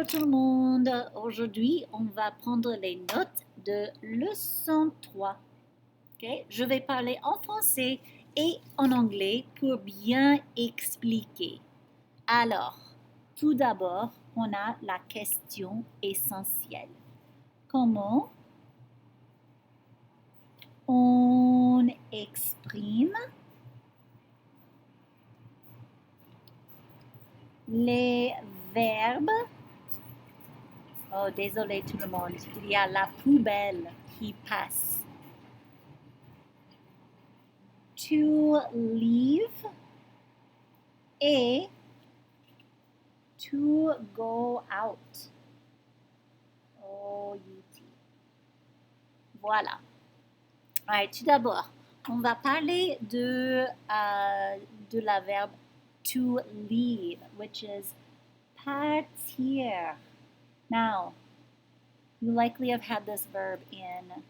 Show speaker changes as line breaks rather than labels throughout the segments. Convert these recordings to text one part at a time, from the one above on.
Bonjour tout le monde, aujourd'hui on va prendre les notes de leçon 3. Okay? Je vais parler en français et en anglais pour bien expliquer. Alors, tout d'abord, on a la question essentielle. Comment on exprime les verbes? Oh, désolé tout le monde, il y a la poubelle qui passe. To leave et to go out. O-U-T. Voilà. Alright, tout d'abord, on va parler de la verbe to leave, which is partir. Now, you likely have had this verb in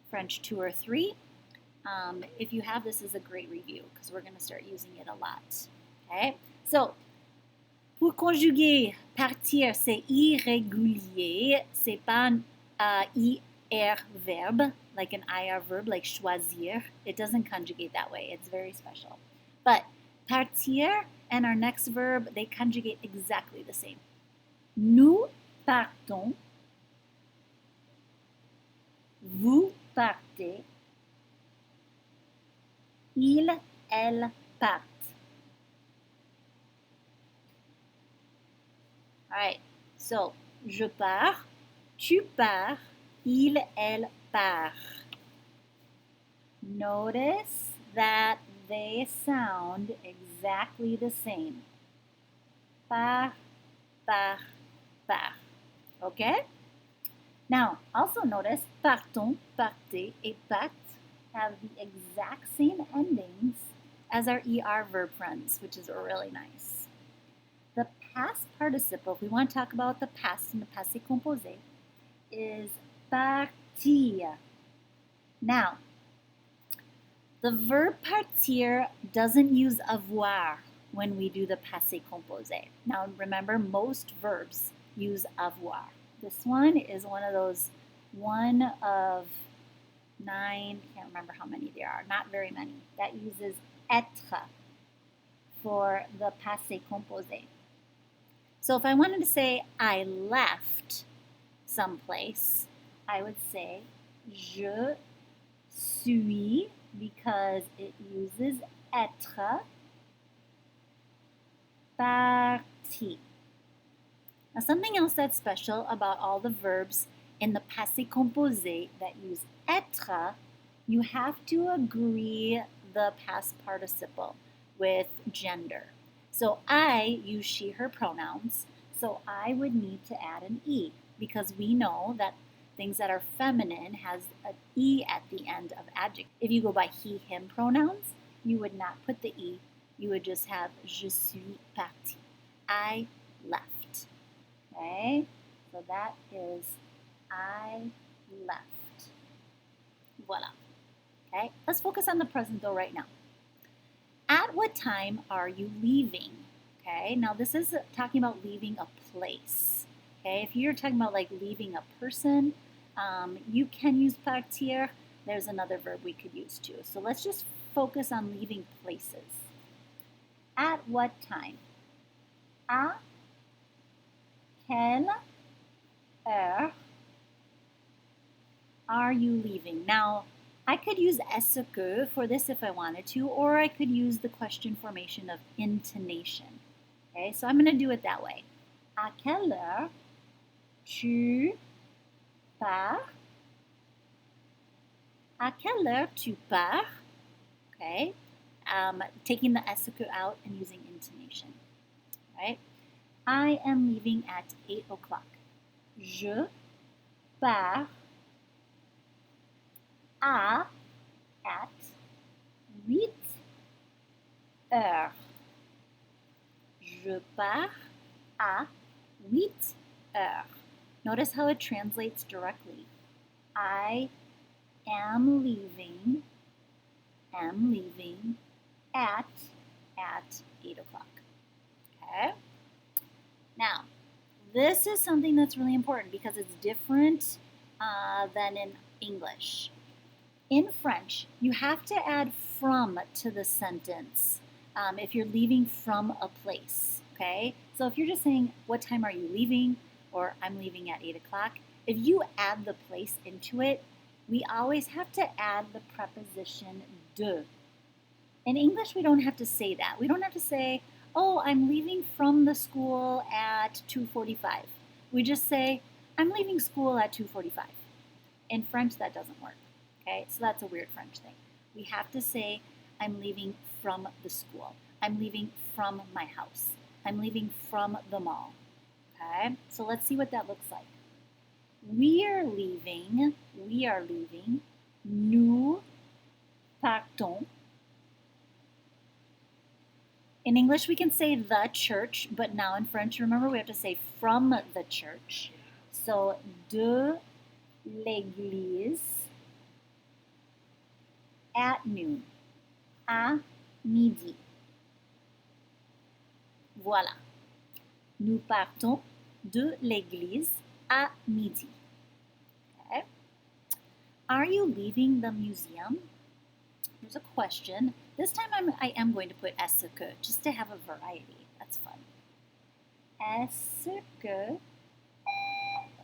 French 2 or 3. If you have, this is a great review because we're going to start using it a lot. Okay? So, pour conjuguer partir, c'est irrégulier. C'est pas un IR verb, like an IR verb, like choisir. It doesn't conjugate that way. It's very special. But partir and our next verb, they conjugate exactly the same. Nous partons. Vous partez. Il, elle partent. Alright, so je pars, tu pars, il, elle part. Notice that they sound exactly the same. Part, part, part. Okay? Now, also notice partons, partez, et part have the exact same endings as our ER verb friends, which is really nice. The past participle, if we want to talk about the past in the passé composé, is partir. Now, the verb partir doesn't use avoir when we do the passé composé. Now, remember, most verbs use avoir. This one is one of 9, can't remember how many there are, not very many, that uses être for the passé composé. So if I wanted to say I left someplace, I would say je suis, because it uses être, parti. Now something else that's special about all the verbs in the passé composé that use être, you have to agree the past participle with gender. So I use she, her pronouns, so I would need to add an E because we know that things that are feminine has an E at the end of adjective. If you go by he, him pronouns, you would not put the E. You would just have je suis parti. I left. Okay? So that is I left. Voila. Okay? Let's focus on the present though right now. At what time are you leaving? Okay, now this is talking about leaving a place. Okay, if you're talking about like leaving a person, you can use partir. There's another verb we could use too. So let's just focus on leaving places. At what time? À quelle heure are you leaving? Now, I could use est-ce que for this if I wanted to, or I could use the question formation of intonation. Okay, so I'm going to do it that way. À quelle heure tu pars? À quelle heure tu pars? Okay, taking the est-ce que out and using intonation. Right? I am leaving at 8 o'clock. Je pars at 8 heures. Je pars à 8 heures. Notice how it translates directly. I am leaving at 8 o'clock. Okay? Now, This is something that's really important because it's different than in English. In French, you have to add from to the sentence if you're leaving from a place, okay? So if you're just saying, what time are you leaving? Or I'm leaving at 8 o'clock. If you add the place into it, we always have to add the preposition de. In English, we don't have to say that. We don't have to say, oh, I'm leaving from the school at 2:45. We just say, I'm leaving school at 2:45. In French, that doesn't work. Okay, so that's a weird French thing. We have to say, I'm leaving from the school. I'm leaving from my house. I'm leaving from the mall. Okay, so let's see what that looks like. We are leaving, nous partons. In English, we can say the church, but now in French, remember, we have to say from the church. So, de l'église at noon, à midi. Voilà. Nous partons de l'église à midi. Okay. Are you leaving the museum? Here's a question. This time I am going to put est-ce que, just to have a variety. That's fun. Est-ce que...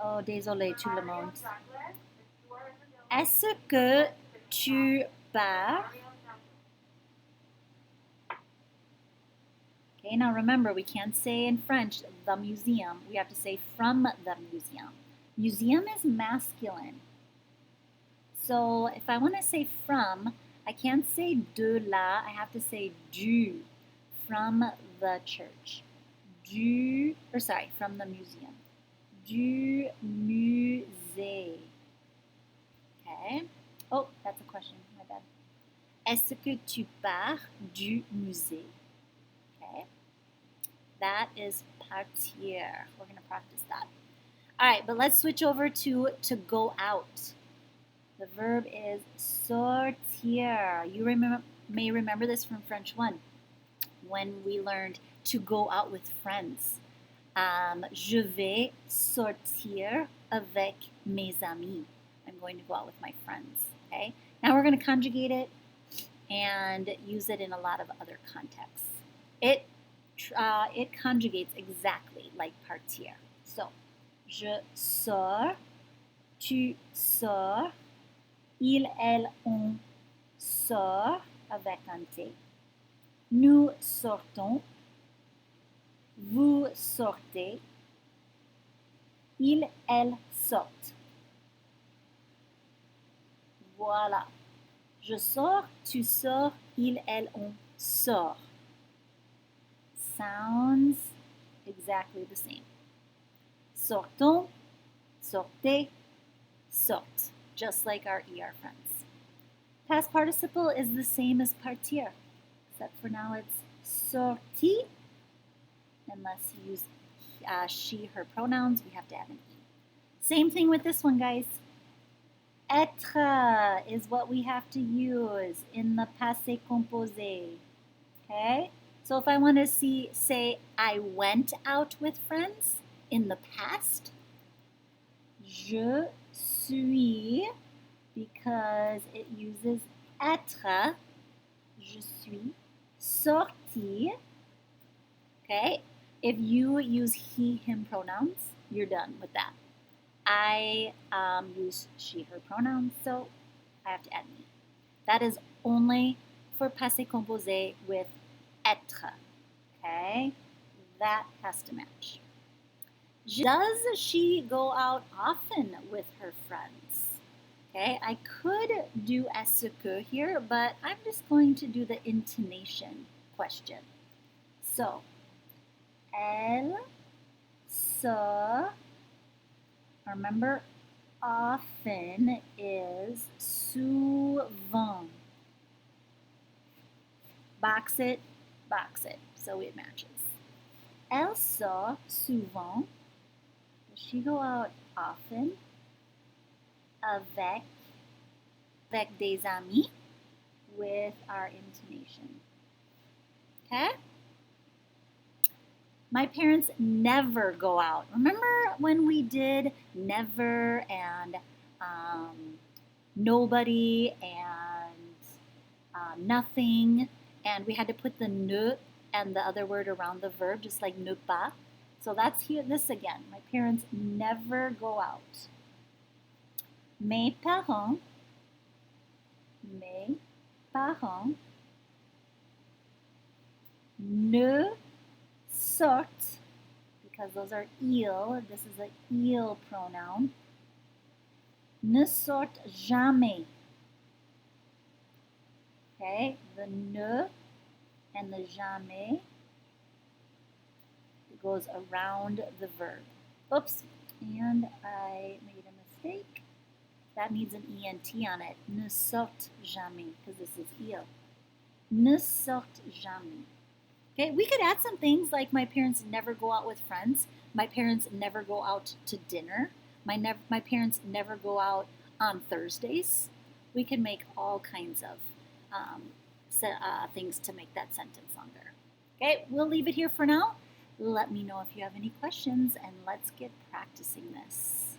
Oh, désolé tout le monde. Est-ce que tu pars? Okay, now remember, we can't say in French the museum. We have to say from the museum. Museum is masculine. So if I want to say from, I can't say de la, I have to say du, from the church. From the museum. Du musée. Okay. Oh, that's a question, my bad. Est-ce que tu pars du musée? Okay. That is partir. We're going to practice that. All right, but let's switch over to go out. The verb is sortir. You may remember this from French 1 when we learned to go out with friends. Je vais sortir avec mes amis. I'm going to go out with my friends. Okay. Now we're going to conjugate it and use it in a lot of other contexts. It conjugates exactly like partir. So, je sors, tu sors, il, elle, on sort avec un T. Nous sortons, vous sortez, il, elle sortent. Voilà. Je sors, tu sors, il, elle, on sort. Sounds exactly the same. Sortons, sortez, sortent, just like our ER friends. Past participle is the same as partir, except for now it's sorti. Unless you use she, her pronouns, we have to add an E. Same thing with this one, guys. Être is what we have to use in the passé composé. Okay? So if I want to say I went out with friends in the past, je suis, because it uses être, je suis sorti. Okay? If you use he, him pronouns, you're done with that. I use she, her pronouns, so I have to add me. That is only for passé composé with être. Okay? That has to match. Does she go out often with her friends? Okay, I could do est-ce que here, but I'm just going to do the intonation question. So, elle sort, remember, often is souvent. Box it, so it matches. Elle sort souvent. Does she go out often? Avec des amis, with our intonation. Okay? My parents never go out. Remember when we did never and nobody and nothing, and we had to put the ne and the other word around the verb, just like ne pas. So that's here. This again. My parents never go out. Mes parents ne sortent, because those are il. This is a il pronoun. Ne sortent jamais. Okay, the ne and the jamais goes around the verb. Oops, and I made a mistake. That needs an ENT on it. Ne sortent jamais, because this is il. Ne sortent jamais. Okay, we could add some things like my parents never go out with friends. My parents never go out to dinner. My parents never go out on Thursdays. We can make all kinds of things to make that sentence longer. Okay, we'll leave it here for now. Let me know if you have any questions, and let's get practicing this.